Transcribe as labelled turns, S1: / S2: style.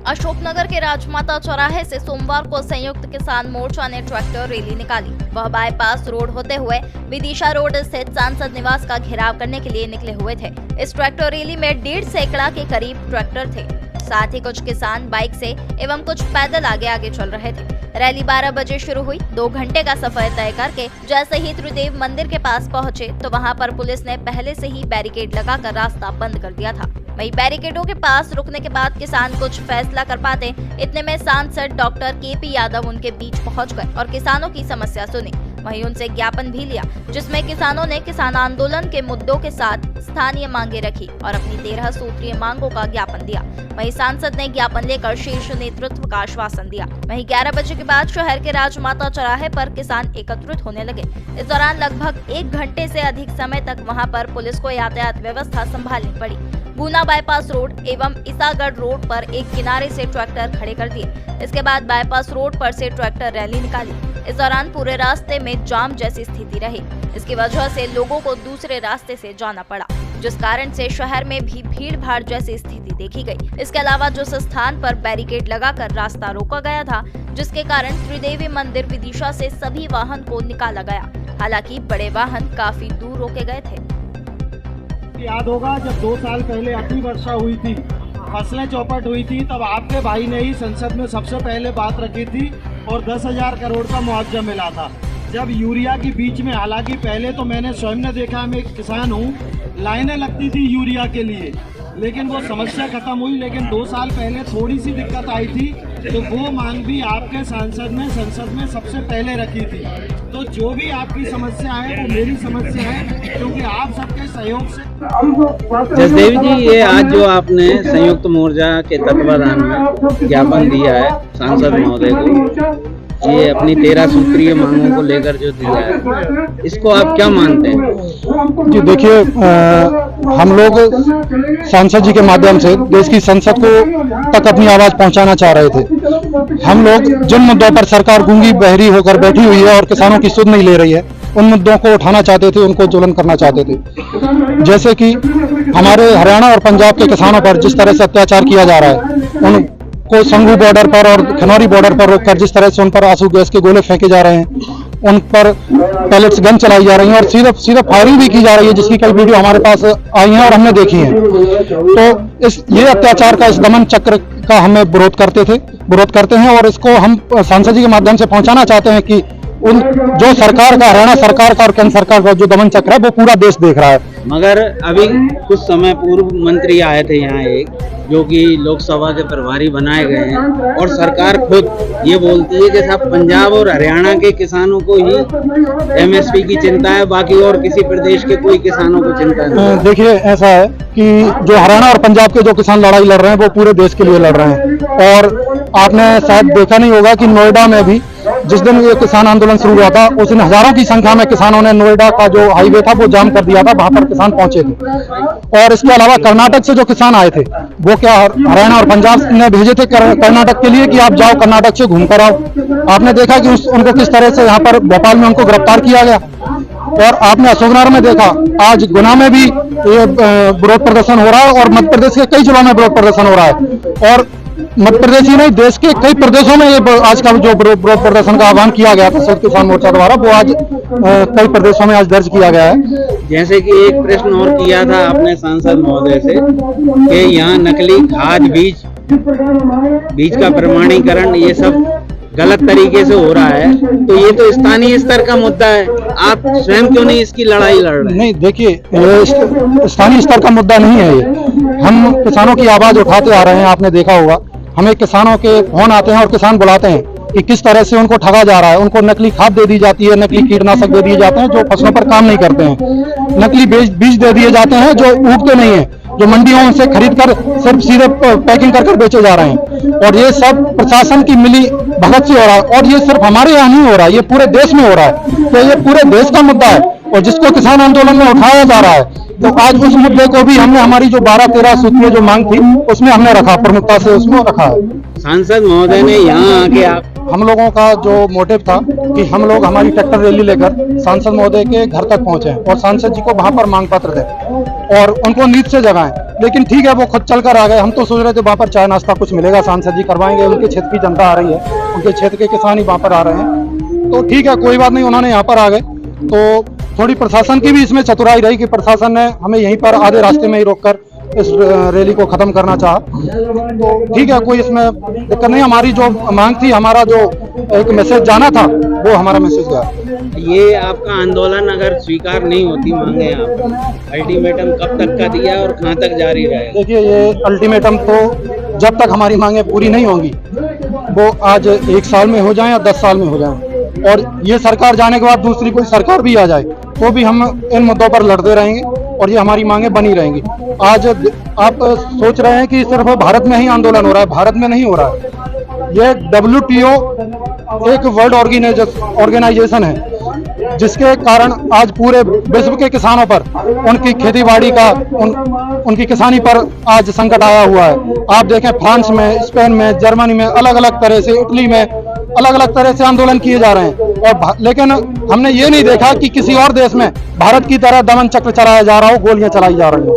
S1: अशोकनगर के राजमाता चौराहे से सोमवार को संयुक्त किसान मोर्चा ने ट्रैक्टर रैली निकाली। वह बाईपास रोड होते हुए विदिशा रोड स्थित सांसद निवास का घेराव करने के लिए निकले हुए थे। इस ट्रैक्टर रैली में 1.5 सैकड़ा के करीब ट्रैक्टर थे। साथ ही कुछ किसान बाइक से एवं कुछ पैदल आगे चल रहे थे। रैली 12 बजे शुरू हुई। 2 घंटे का सफर तय करके जैसे ही त्रिदेव मंदिर के पास पहुंचे तो वहां पर पुलिस ने पहले से ही बैरिकेड लगाकर रास्ता बंद कर दिया था। वहीं बैरिकेडों के पास रुकने के बाद किसान कुछ फैसला कर पाते, इतने में सांसद डॉक्टर केपी यादव उनके बीच पहुंच गए और किसानों की समस्या सुनी। वहीं उनसे ज्ञापन भी लिया, जिसमें किसानों ने किसान आंदोलन के मुद्दों के साथ स्थानीय मांगे रखी और अपनी 13 सूत्रीय मांगों का ज्ञापन दिया। वहीं सांसद ने ज्ञापन लेकर शीर्ष नेतृत्व का आश्वासन दिया। वहीं 11 बजे के बाद शहर के राजमाता चौराहे पर किसान एकत्रित होने लगे। इस दौरान लगभग 1 घंटे से अधिक समय तक वहां पर पुलिस को यातायात व्यवस्था संभालनी पड़ी। गुना बाईपास रोड एवं ईसागढ़ रोड पर एक किनारे से ट्रैक्टर खड़े कर दिए। इसके बाद बाईपास रोड पर से ट्रैक्टर रैली निकाली। इस दौरान पूरे रास्ते में जाम जैसी स्थिति रही। इसकी वजह से लोगों को दूसरे रास्ते से जाना पड़ा, जिस कारण से शहर में भी भीड़ भाड़ जैसी स्थिति देखी गई। इसके अलावा जिस स्थान पर बैरिकेड लगाकर रास्ता रोका गया था, जिसके कारण त्रिदेवी मंदिर विदिशा से सभी वाहन को निकाला गया। हालांकि बड़े वाहन काफी दूर रोके गए थे।
S2: याद होगा जब 2 साल पहले अति वर्षा हुई थी, फसलें चौपट हुई थी, तब आपके भाई ने ही संसद में सबसे पहले बात रखी थी और 10,000 करोड़ का मुआवजा मिला था। जब यूरिया की बीच में, हालांकि पहले तो मैंने स्वयं ने देखा, मैं एक किसान हूँ, लाइनें लगती थी यूरिया के लिए, लेकिन वो समस्या खत्म हुई। लेकिन 2 साल पहले थोड़ी सी दिक्कत आई थी, तो वो मांग भी आपके सांसद ने संसद में सबसे पहले रखी थी। तो जो भी आपकी समस्या है वो मेरी समस्या है, क्योंकि आप सबके सहयोग से।
S3: जसदेवी जी, ये आज जो आपने संयुक्त मोर्चा के तत्वाधान में ज्ञापन दिया है सांसद महोदय को, ये अपनी 13 सूत्रीय मांगों को लेकर जो दिया है, इसको आप क्या मानते हैं?
S4: जी देखिए, हम लोग सांसद जी के माध्यम से देश की संसद को तक अपनी आवाज पहुंचाना चाह रहे थे। हम लोग जिन मुद्दों पर सरकार गूंगी बहरी होकर बैठी हुई है और किसानों की सुध नहीं ले रही है, उन मुद्दों को उठाना चाहते थे, उनको ज्वलन करना चाहते थे। जैसे कि हमारे हरियाणा और पंजाब के किसानों पर जिस तरह से अत्याचार किया जा रहा है, उनको संगू बॉर्डर पर और खनौरी बॉर्डर पर रोककर जिस तरह से उन पर आंसू गैस के गोले फेंके जा रहे हैं, उन पर पैलेट्स गन चलाई जा रही हैं और सीधे फायरिंग भी की जा रही है, जिसकी कई वीडियो हमारे पास आई हैं और हमने देखी हैं। तो ये अत्याचार का, इस दमन चक्र का हमें विरोध करते हैं और इसको हम सांसद जी के माध्यम से पहुंचाना चाहते हैं कि उन जो सरकार का, हरियाणा सरकार का और केंद्र सरकार का जो दमन चक्र है वो पूरा देश देख रहा है।
S3: मगर अभी कुछ समय पूर्व मंत्री आए थे यहाँ, एक जो कि लोकसभा के प्रभारी बनाए गए हैं, और सरकार खुद ये बोलती है कि साहब पंजाब और हरियाणा के किसानों को ही एमएसपी की चिंता है, बाकी और किसी प्रदेश के कोई किसानों को चिंता नहीं।
S4: देखिए, ऐसा है कि जो हरियाणा और पंजाब के जो किसान लड़ाई लड़ रहे हैं वो पूरे देश के लिए लड़ रहे हैं। और आपने शायद देखा नहीं होगा कि नोएडा में भी जिस दिन ये किसान आंदोलन शुरू हुआ था, उस दिन हजारों की संख्या में किसानों ने नोएडा का जो हाईवे था वो जाम कर दिया था, वहां पर किसान पहुंचे थे। और इसके अलावा कर्नाटक से जो किसान आए थे, वो क्या हरियाणा और पंजाब ने भेजे थे कर्नाटक के लिए कि आप जाओ कर्नाटक से घूम कर आओ। आपने देखा कि उनको किस तरह से यहाँ पर भोपाल में उनको गिरफ्तार किया गया। और आपने अशोकनगर में देखा, आज गुना में भी ये विरोध प्रदर्शन हो रहा है और मध्य प्रदेश के कई जिलों में विरोध प्रदर्शन हो रहा है। और मध्य प्रदेश ही नहीं, देश के कई प्रदेशों में ये आज का जो विरोध प्रदर्शन का आह्वान किया गया था संयुक्त किसान मोर्चा द्वारा, वो आज कई प्रदेशों में आज दर्ज किया गया है।
S3: जैसे कि एक प्रश्न और किया था आपने सांसद महोदय से कि यहाँ नकली खाद बीज का प्रमाणीकरण, ये सब गलत तरीके से हो रहा है, तो ये तो स्थानीय स्तर का मुद्दा है, आप स्वयं क्यों नहीं इसकी लड़ाई लड़ रहे हैं?
S4: नहीं, देखिए, स्थानीय स्तर का मुद्दा नहीं है ये। हम किसानों की आवाज उठाते आ रहे हैं। आपने देखा होगा, हमें किसानों के फोन आते हैं और किसान बुलाते हैं कि किस तरह से उनको ठगा जा रहा है। उनको नकली खाद दे दी जाती है, नकली कीटनाशक दे दिए जाते हैं जो फसलों पर काम नहीं करते हैं, नकली बीज दे दिए जाते हैं जो उगते नहीं है, जो मंडियों से खरीद कर सिर्फ सीधे पैकिंग कर बेचे जा रहे हैं। और ये सब प्रशासन की मिली भगत से हो रहा है। और ये सिर्फ हमारे यहाँ नहीं हो रहा है, ये पूरे देश में हो रहा है। तो ये पूरे देश का मुद्दा है और जिसको किसान आंदोलन में उठाया जा रहा है। तो आज उस मुद्दे को भी हमने, हमारी जो 12-13 सूत्रीय जो मांग थी, उसमें हमने रखा, प्रमुखता से उसमें रखा है।
S3: सांसद महोदय ने यहाँ आके
S4: हम लोगों का जो मोटिव था कि हम लोग हमारी ट्रैक्टर रैली लेकर सांसद महोदय के घर तक पहुंचे और सांसद जी को वहां पर मांग पत्र दें और उनको नींद से जगाएं। लेकिन ठीक है, वो खुद चलकर आ गए। हम तो सोच रहे थे वहां पर चाय नाश्ता कुछ मिलेगा, सांसद जी करवाएंगे, उनके क्षेत्र की जनता आ रही है, उनके क्षेत्र के किसान ही वहां पर आ रहे हैं। तो ठीक है, कोई बात नहीं, उन्होंने यहाँ पर आ गए। तो थोड़ी प्रशासन की भी इसमें चतुराई रही कि प्रशासन ने हमें यहीं पर आधे रास्ते में ही रोककर इस रैली को खत्म करना चाहा। तो ठीक है, कोई इसमें दिक्कत नहीं। हमारी जो मांग थी, हमारा जो एक मैसेज जाना था, वो हमारा मैसेज गया।
S3: ये आपका आंदोलन अगर स्वीकार नहीं होती मांगे आप, अल्टीमेटम कब तक का दिया और कहाँ तक जारी रहेगा?
S4: देखिए, ये अल्टीमेटम तो जब तक हमारी मांगे पूरी नहीं होंगी, वो आज 1 साल में हो जाए या 10 साल में हो जाए, और ये सरकार जाने के बाद दूसरी कोई सरकार भी आ जाए, तो भी हम इन मुद्दों पर लड़ते रहेंगे और ये हमारी मांगे बनी रहेंगी। आज आप सोच रहे हैं कि सिर्फ भारत में ही आंदोलन हो रहा है, भारत में नहीं हो रहा है। ये WTO एक वर्ल्ड ऑर्गेनाइजेशन है, जिसके कारण आज पूरे विश्व के किसानों पर, उनकी खेतीबाड़ी का, उनकी किसानी पर आज संकट आया हुआ है। आप देखें, फ्रांस में, स्पेन में, जर्मनी में, अलग अलग तरह से, इटली में अलग अलग तरह से आंदोलन किए जा रहे हैं। और लेकिन हमने ये नहीं देखा कि किसी और देश में भारत की तरह दमन चक्र चलाया जा रहा हो, गोलियां चलाई जा रही हो।